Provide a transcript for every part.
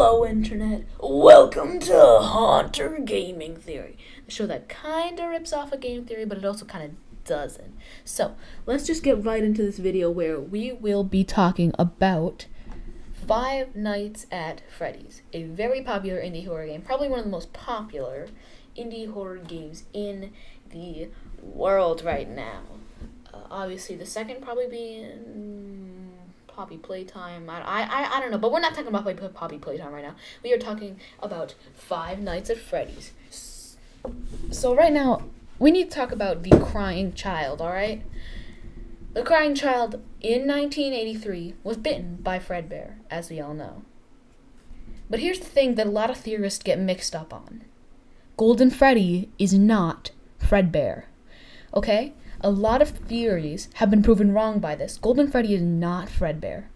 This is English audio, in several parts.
Hello Internet, welcome to Haunter Gaming Theory, a show that kinda rips off a game theory, but it also kinda doesn't. So, let's just get right into this video where we will be talking about Five Nights at Freddy's, a very popular indie horror game, probably one of the most popular indie horror games in the world right now. Obviously, the second probably being Poppy Playtime. I don't know, but we're not talking about Poppy Playtime right now. We are talking about Five Nights at Freddy's. So right now, we need to talk about the crying child, alright? The crying child in 1983 was bitten by Fredbear, as we all know. But here's the thing that a lot of theorists get mixed up on. Golden Freddy is not Fredbear, okay? A lot of theories have been proven wrong by this. Golden Freddy is not Fredbear.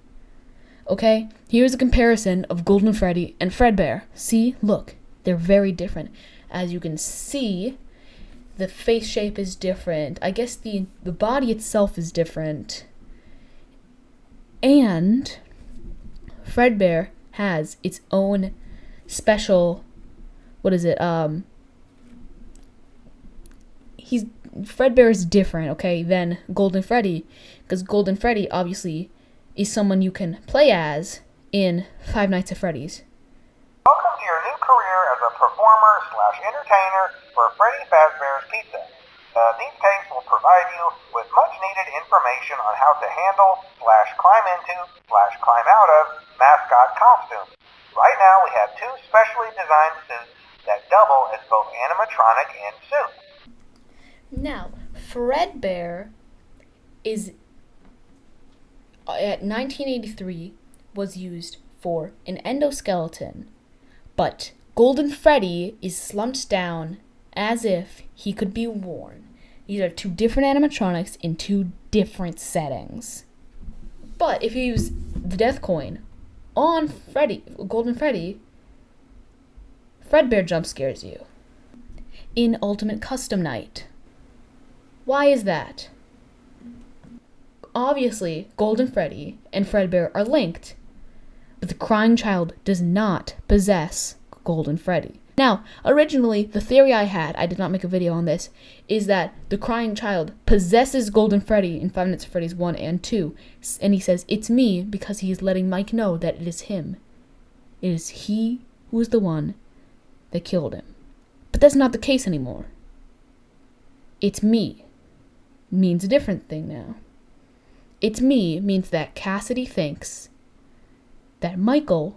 Okay? Here's a comparison of Golden Freddy and Fredbear. See? Look. They're very different. As you can see, the face shape is different. I guess the body itself is different. And Fredbear has its own special... Fredbear is different, okay, than Golden Freddy, because Golden Freddy, obviously, is someone you can play as in Five Nights at Freddy's. Welcome to your new career as a performer/entertainer for Freddy Fazbear's Pizza. These tapes will provide you with much-needed information on how to handle/climb into/climb out of mascot costumes. Right now, we have two specially designed suits that double as both animatronic and suit. Now, Fredbear is, at 1983, was used for an endoskeleton, but Golden Freddy is slumped down as if he could be worn. These are two different animatronics in two different settings. But if you use the death coin on Golden Freddy, Fredbear jump scares you. In Ultimate Custom Night. Why is that? Obviously, Golden Freddy and Fredbear are linked, but the crying child does not possess Golden Freddy. Now, originally, the theory I had, I did not make a video on this, is that the crying child possesses Golden Freddy in Five Nights at Freddy's 1 and 2, and he says, "It's me," because he is letting Mike know that it is him. It is he who is the one that killed him. But that's not the case anymore. "It's me" means a different thing now. "It's me" means that Cassidy thinks that Michael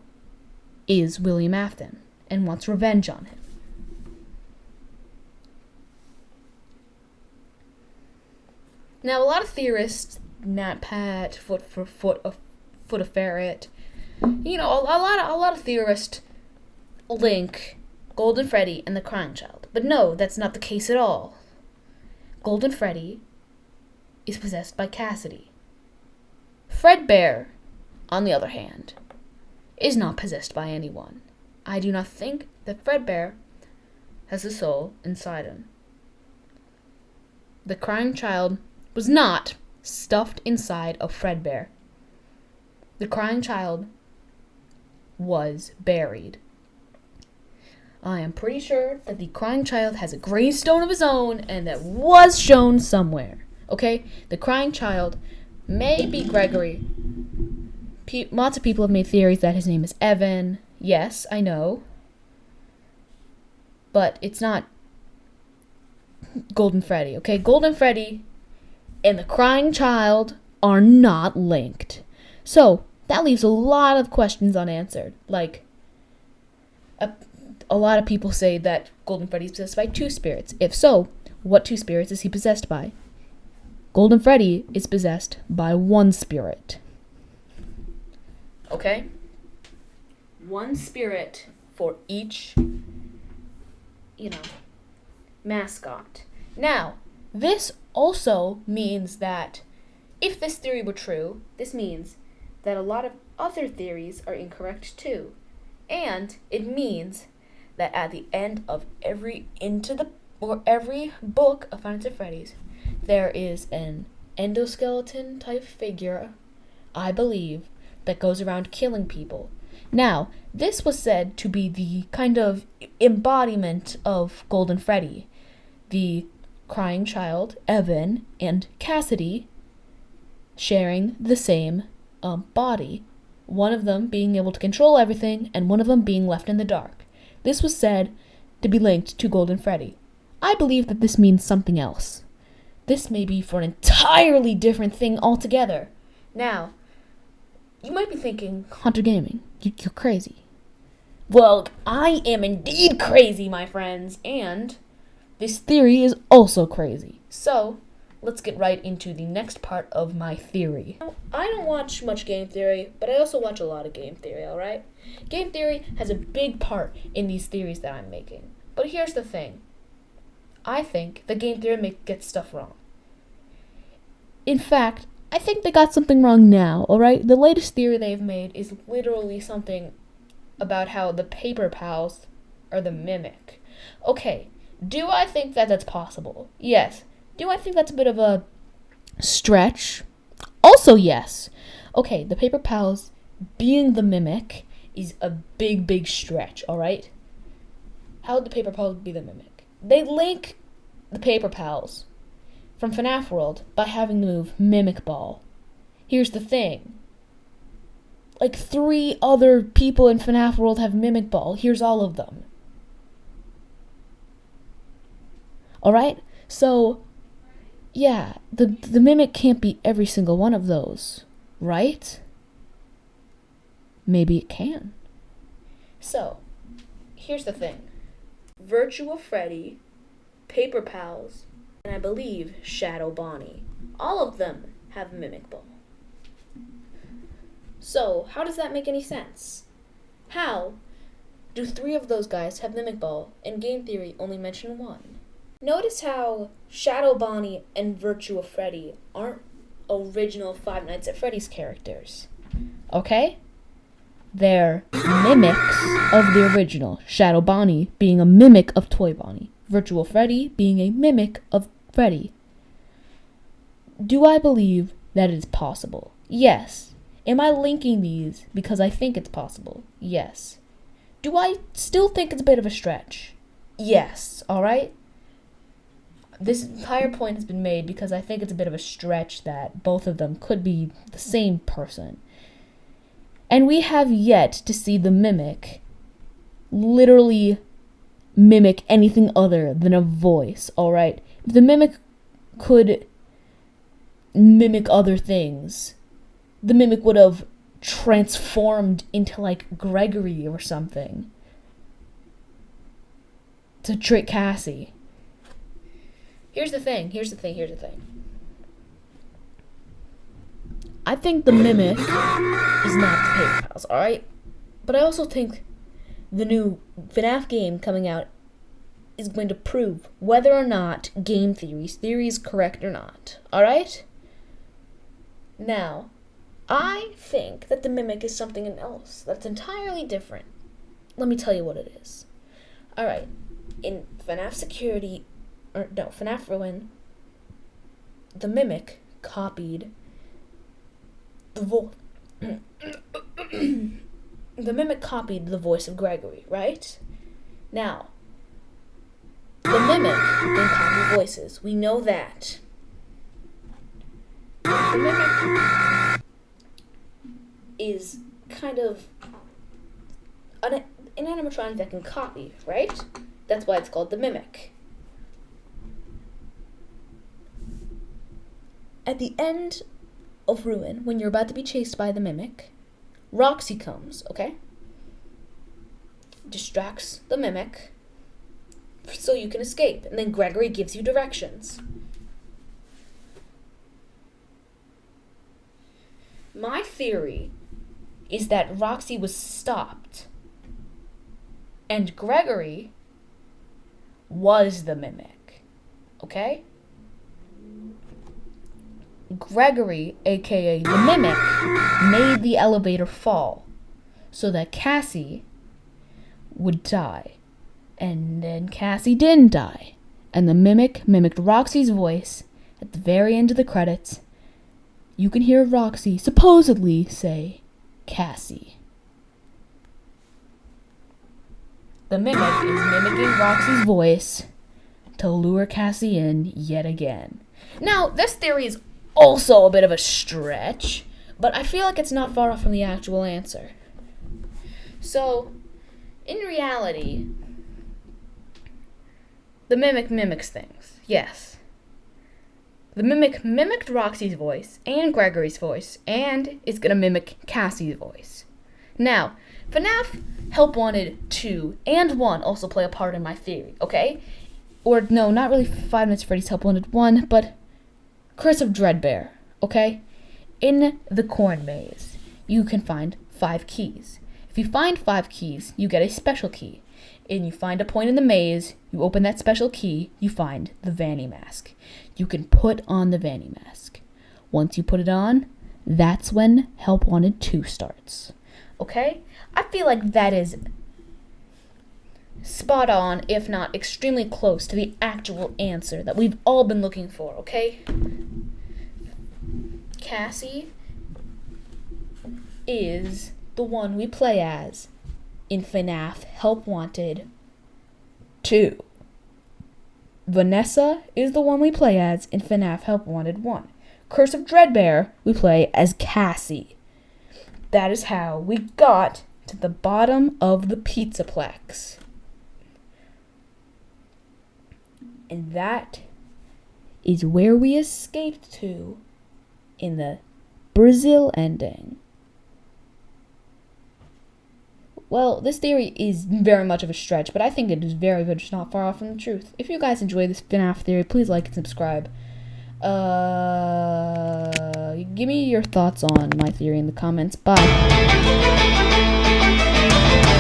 is William Afton and wants revenge on him. Now, a lot of theorists, Matt Pat, Foot a Ferret, you know, a lot of theorists link Golden Freddy and the crying child. But no, that's not the case at all. Golden Freddy is possessed by Cassidy. Fredbear, on the other hand, is not possessed by anyone. I do not think that Fredbear has a soul inside him. The crying child was not stuffed inside of Fredbear. The crying child was buried. I am pretty sure that the crying child has a gravestone of his own and that was shown somewhere. Okay? The crying child may be Gregory. Lots of people have made theories that his name is Evan. Yes, I know. But it's not Golden Freddy, okay? Golden Freddy and the crying child are not linked. So, that leaves a lot of questions unanswered. Like, a lot of people say that Golden Freddy is possessed by two spirits. If so, what two spirits is he possessed by? Golden Freddy is possessed by one spirit. Okay? One spirit for each, mascot. Now, this also means that if this theory were true, this means that a lot of other theories are incorrect too. And it means that at the end of every book of Five Nights at Freddy's, there is an endoskeleton type figure, I believe, that goes around killing people. Now, this was said to be the kind of embodiment of Golden Freddy. The crying child, Evan, and Cassidy sharing the same body. One of them being able to control everything, and one of them being left in the dark. This was said to be linked to Golden Freddy. I believe that this means something else. This may be for an entirely different thing altogether. Now, you might be thinking, Hunter Gaming, you're crazy. Well, I am indeed crazy, my friends, and this theory is also crazy. So, let's get right into the next part of my theory. Now, I don't watch much game theory, but I also watch a lot of game theory, alright? Game theory has a big part in these theories that I'm making. But here's the thing. I think that game theory gets stuff wrong. In fact, I think they got something wrong now, alright? The latest theory they've made is literally something about how the paper pals are the mimic. Okay, do I think that that's possible? Yes. Do I think that's a bit of a stretch? Also, yes. Okay, the paper pals being the mimic is a big stretch, alright? How would the paper pals be the mimic? They link the paper pals from FNAF World by having the move Mimic Ball. Here's the thing. Like 3 other people in FNAF World have Mimic Ball. Here's all of them. Alright? So, yeah, the mimic can't be every single one of those, right? Maybe it can. So, here's the thing. Virtual Freddy, Paper Pals, and I believe Shadow Bonnie. All of them have Mimic Ball. So, how does that make any sense? How do 3 of those guys have Mimic Ball and game theory only mention 1? Notice how Shadow Bonnie and Virtua Freddy aren't original Five Nights at Freddy's characters. Okay? They're mimics of the original. Shadow Bonnie being a mimic of Toy Bonnie. Virtual Freddy being a mimic of Freddy. Do I believe that it is possible? Yes. Am I linking these because I think it's possible? Yes. Do I still think it's a bit of a stretch? Yes. Alright? This entire point has been made because I think it's a bit of a stretch that both of them could be the same person. And we have yet to see the mimic literally mimic anything other than a voice, alright? If the mimic could mimic other things, the mimic would have transformed into like Gregory or something to trick Cassie. Here's the thing. I think the mimic is not the paper pals, alright? But I also think the new FNAF game coming out is going to prove whether or not game theory is correct or not, alright? Now, I think that the mimic is something else that's entirely different. Let me tell you what it is. Alright, in FNAF Ruin, the mimic copied the voice of Gregory, right? Now, the mimic can copy voices. We know that. The mimic is kind of an animatronic that can copy, right? That's why it's called the mimic. At the end of Ruin, when you're about to be chased by the mimic, Roxy comes, okay? Distracts the mimic so you can escape, and then Gregory gives you directions. My theory is that Roxy was stopped, and Gregory was the mimic, okay? Gregory, aka the mimic, made the elevator fall so that Cassie would die. And then Cassie didn't die. And the mimic mimicked Roxy's voice at the very end of the credits. You can hear Roxy supposedly say, Cassie. The mimic is mimicking Roxy's voice to lure Cassie in yet again. Now, this theory is also a bit of a stretch, but I feel like it's not far off from the actual answer. So, in reality, the mimic mimics things, yes. The mimic mimicked Roxy's voice and Gregory's voice, and is going to mimic Cassie's voice. Now, FNAF Help Wanted 2 and 1 also play a part in my theory, okay? Or, no, not really 5 Nights at Freddy's Help Wanted 1, but Curse of Dreadbear, okay? In the corn maze, you can find 5 keys. If you find 5 keys, you get a special key. And you find a point in the maze, you open that special key, you find the Vanny mask. You can put on the Vanny mask. Once you put it on, that's when Help Wanted 2 starts. Okay? I feel like that is spot on, if not extremely close to the actual answer that we've all been looking for, okay? Cassie is the one we play as in FNAF Help Wanted 2. Vanessa is the one we play as in FNAF Help Wanted 1. Curse of Dreadbear, we play as Cassie. That is how we got to the bottom of the Pizzaplex. And that is where we escaped to in the Brazil ending. Well, this theory is very much of a stretch, but I think it is very much not far off from the truth. If you guys enjoy this FNAF theory, please like and subscribe. Give me your thoughts on my theory in the comments. Bye.